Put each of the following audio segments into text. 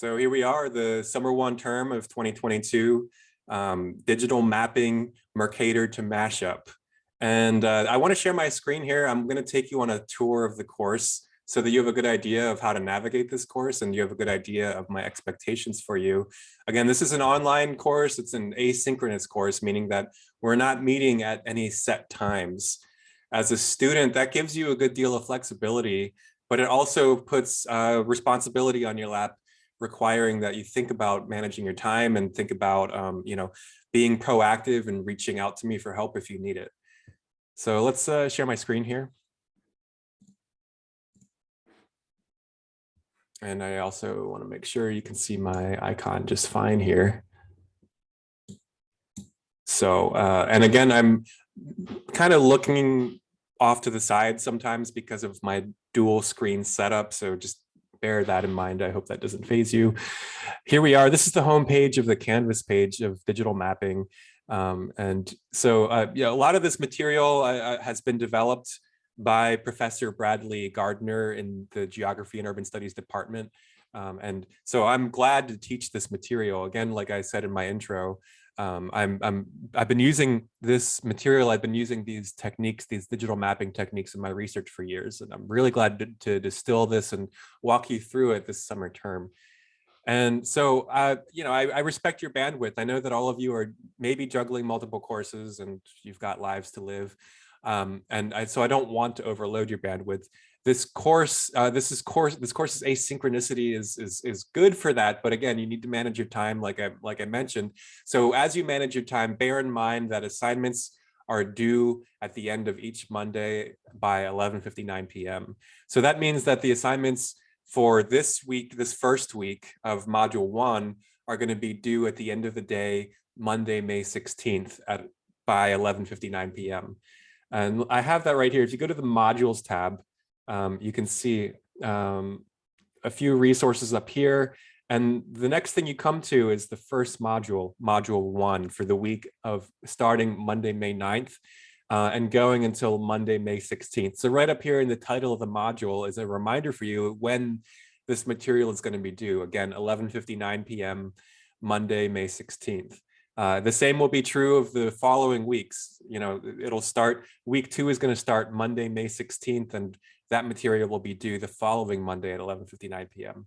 So here we are, the summer one term of 2022, digital mapping Mercator to Mashup. And I want to share my screen here. I'm going to take you on a tour of the course so that you have a good idea of how to navigate this course and you have a good idea of my expectations for you. Again, this is an online course. It's an asynchronous course, meaning that we're not meeting at any set times. As a student, that gives you a good deal of flexibility, but it also puts responsibility on your lap, requiring that you think about managing your time and think about being proactive and reaching out to me for help if you need it. So let's share my screen here. And I also want to make sure you can see my icon just fine here. So, and again, I'm kind of looking off to the side sometimes because of my dual screen setup. So just bear that in mind. I hope that doesn't faze you. Here we are. This is the home page of the Canvas page of digital mapping. And so a lot of this material has been developed by Professor Bradley Gardner in the Geography and Urban Studies department. And so I'm glad to teach this material. Again, like I said in my intro, I've been using this material. I've been using these techniques, these digital mapping techniques in my research for years. And I'm really glad to distill this and walk you through it this summer term. And so, I respect your bandwidth. I know that all of you are maybe juggling multiple courses and you've got lives to live. So I don't want to overload your bandwidth. This course's asynchronicity is good for that, but again, you need to manage your time, like I mentioned. So as you manage your time, bear in mind that assignments are due at the end of each Monday by 11:59 p.m. So that means that the assignments for this week, this first week of Module 1, are going to be due at the end of the day, Monday, May 16th by 11:59 p.m. And I have that right here. If you go to the Modules tab, you can see a few resources up here. And the next thing you come to is the first module, Module 1, for the week of starting Monday, May 9th. And going until Monday, May 16th. So right up here in the title of the module is a reminder for you when this material is going to be due. Again, 11:59 p.m., Monday, May 16th. The same will be true of the following weeks. It'll start, week 2 is going to start Monday, May 16th, and that material will be due the following Monday at 11:59 p.m.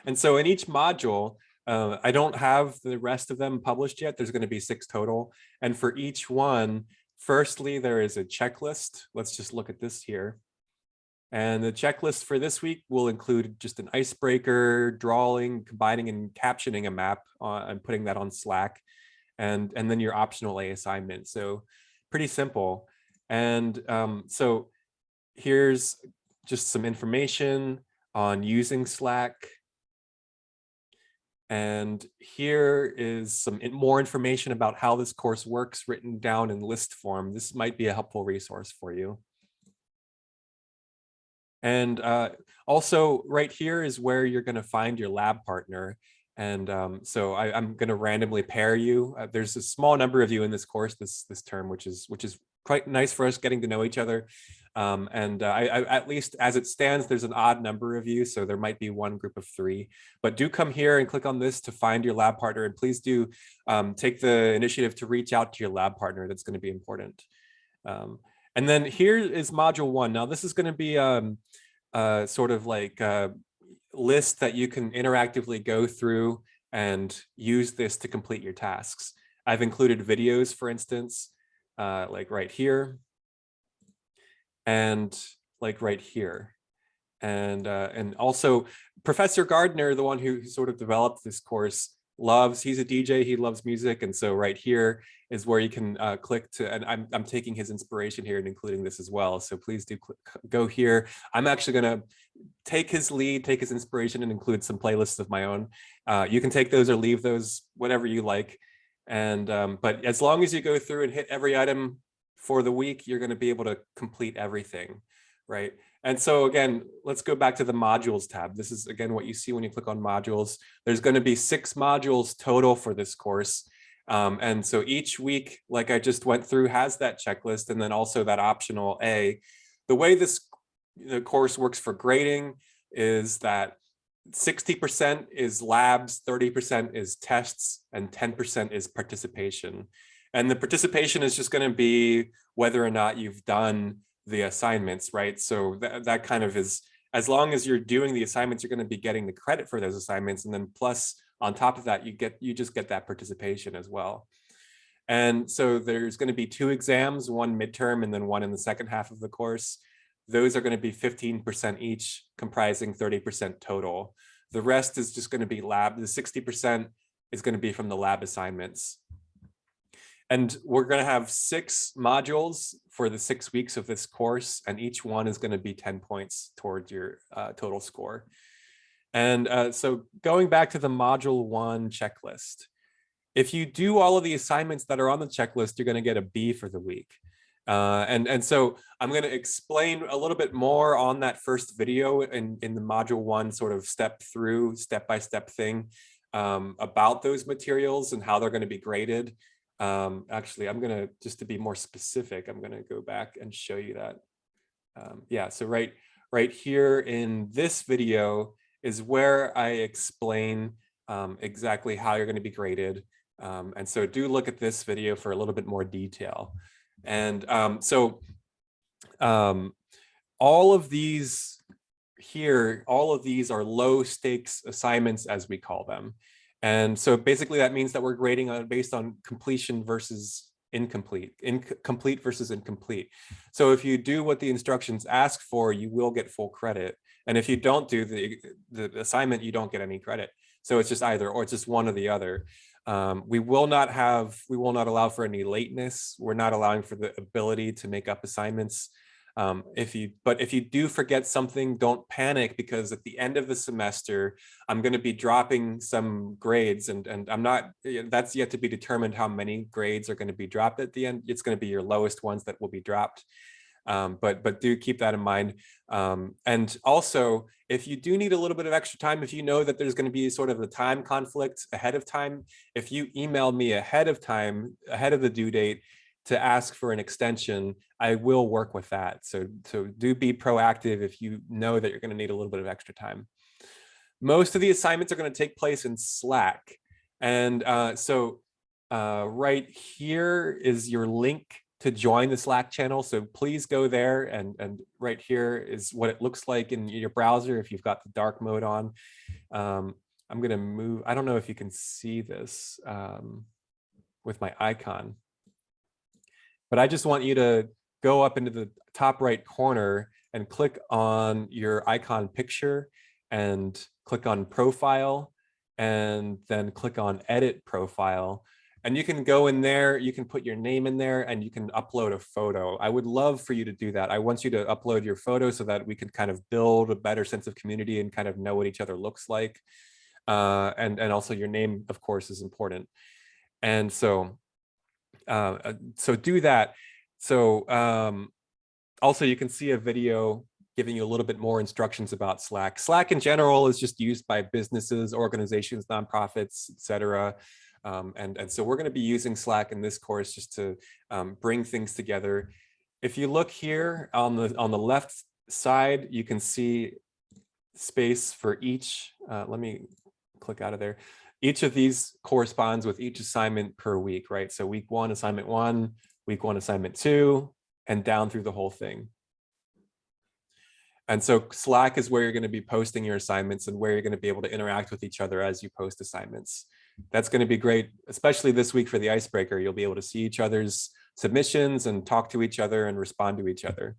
And so in each module, I don't have the rest of them published yet. There's going to be 6 total. And for each one, firstly, there is a checklist. Let's just look at this here. And the checklist for this week will include just an icebreaker, drawing, combining and captioning a map and putting that on Slack, and then your optional A assignment. So pretty simple. And so here's just some information on using Slack. And here is some more information about how this course works written down in list form. This might be a helpful resource for you. And also right here is where you're going to find your lab partner. And so I'm going to randomly pair you. There's a small number of you in this course this term, which is quite nice for us getting to know each other. At least as it stands, there's an odd number of you, so there might be one group of 3. But do come here and click on this to find your lab partner, and please do take the initiative to reach out to your lab partner. That's going to be important. And then here is Module 1. Now this is going to be sort of like a list that you can interactively go through and use this to complete your tasks. I've included videos, for instance, like right here, and like right here. And also Professor Gardner, the one who sort of developed this course, he's a DJ, he loves music. And so right here is where you can click to, and I'm taking his inspiration here and including this as well. So please do go here. I'm actually gonna take his lead, take his inspiration and include some playlists of my own. You can take those or leave those, whatever you like. And but as long as you go through and hit every item for the week, you're gonna be able to complete everything, right? And so again, let's go back to the modules tab. This is again what you see when you click on modules. There's going to be 6 modules total for this course. And so each week, like I just went through, has that checklist and then also that optional A. The way the course works for grading is that 60% is labs, 30% is tests, and 10% is participation. And the participation is just going to be whether or not you've done the assignments, right? So that kind of is, as long as you're doing the assignments, you're going to be getting the credit for those assignments. And then plus on top of that, you just get that participation as well. And so there's going to be 2 exams, one midterm and then one in the second half of the course. Those are going to be 15% each, comprising 30% total. The rest is just going to be lab. The 60% is going to be from the lab assignments. And we're going to have 6 modules for the 6 weeks of this course, and each one is going to be 10 points towards your total score. And so going back to the module 1 checklist, if you do all of the assignments that are on the checklist, you're going to get a B for the week. And so I'm going to explain a little bit more on that first video in the module 1 sort of step-by-step thing about those materials and how they're going to be graded. Actually, I'm going to, just to be more specific, I'm going to go back and show you that. Yeah, so right here in this video is where I explain exactly how you're going to be graded. And so do look at this video for a little bit more detail. And all of these here, all of these are low stakes assignments, as we call them. And so basically that means that we're grading based on completion versus incomplete, complete versus incomplete. So if you do what the instructions ask for, you will get full credit. And if you don't do the assignment, you don't get any credit. So it's just either, or it's just one or the other. We will not allow for any lateness. We're not allowing for the ability to make up assignments. But if you do forget something, don't panic, because at the end of the semester, I'm going to be dropping some grades, and I'm not, that's yet to be determined how many grades are going to be dropped at the end. It's going to be your lowest ones that will be dropped. But do keep that in mind. And also, if you do need a little bit of extra time, if you know that there's going to be sort of a time conflict ahead of time, if you email me ahead of time, ahead of the due date, to ask for an extension, I will work with that. So do be proactive if you know that you're going to need a little bit of extra time. Most of the assignments are going to take place in Slack. And right here is your link to join the Slack channel. So please go there, and right here is what it looks like in your browser if you've got the dark mode on. I'm going to move, I don't know if you can see this with my icon, but I just want you to go up into the top right corner and click on your icon picture and click on profile, and then click on edit profile. And you can go in there, you can put your name in there, and you can upload a photo. I would love for you to do that. I want you to upload your photo so that we can kind of build a better sense of community and kind of know what each other looks like. And also your name, of course, is important. And so do that. So also you can see a video giving you a little bit more instructions about Slack. Slack in general is just used by businesses, organizations, nonprofits, etc. And so we're going to be using Slack in this course just to bring things together. If you look here on the left side, you can see space for each. Let me click out of there. Each of these corresponds with each assignment per week, right? So week 1, assignment 1, week 1, assignment 2, and down through the whole thing. And so Slack is where you're going to be posting your assignments and where you're going to be able to interact with each other as you post assignments. That's going to be great, especially this week for the icebreaker. You'll be able to see each other's submissions and talk to each other and respond to each other.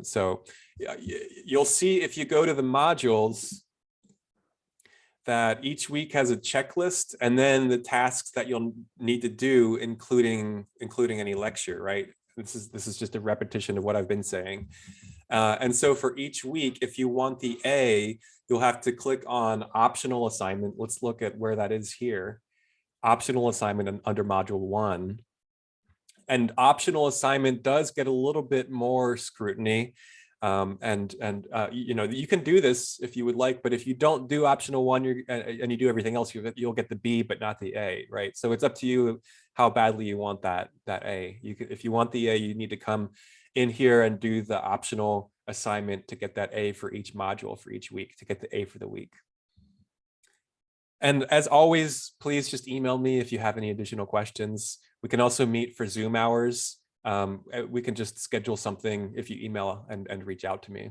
So you'll see if you go to the modules that each week has a checklist, and then the tasks that you'll need to do, including any lecture, right? This is just a repetition of what I've been saying. And so for each week, if you want the A, you'll have to click on optional assignment. Let's look at where that is here. Optional assignment under module 1. And optional assignment does get a little bit more scrutiny. You know, you can do this if you would like, but if you don't do optional 1 and you do everything else, you'll get the B, but not the A, right? So it's up to you how badly you want that A. If you want the A, you need to come in here and do the optional assignment to get that A for each module for each week, to get the A for the week. And as always, please just email me if you have any additional questions. We can also meet for Zoom hours. We can just schedule something if you email and reach out to me.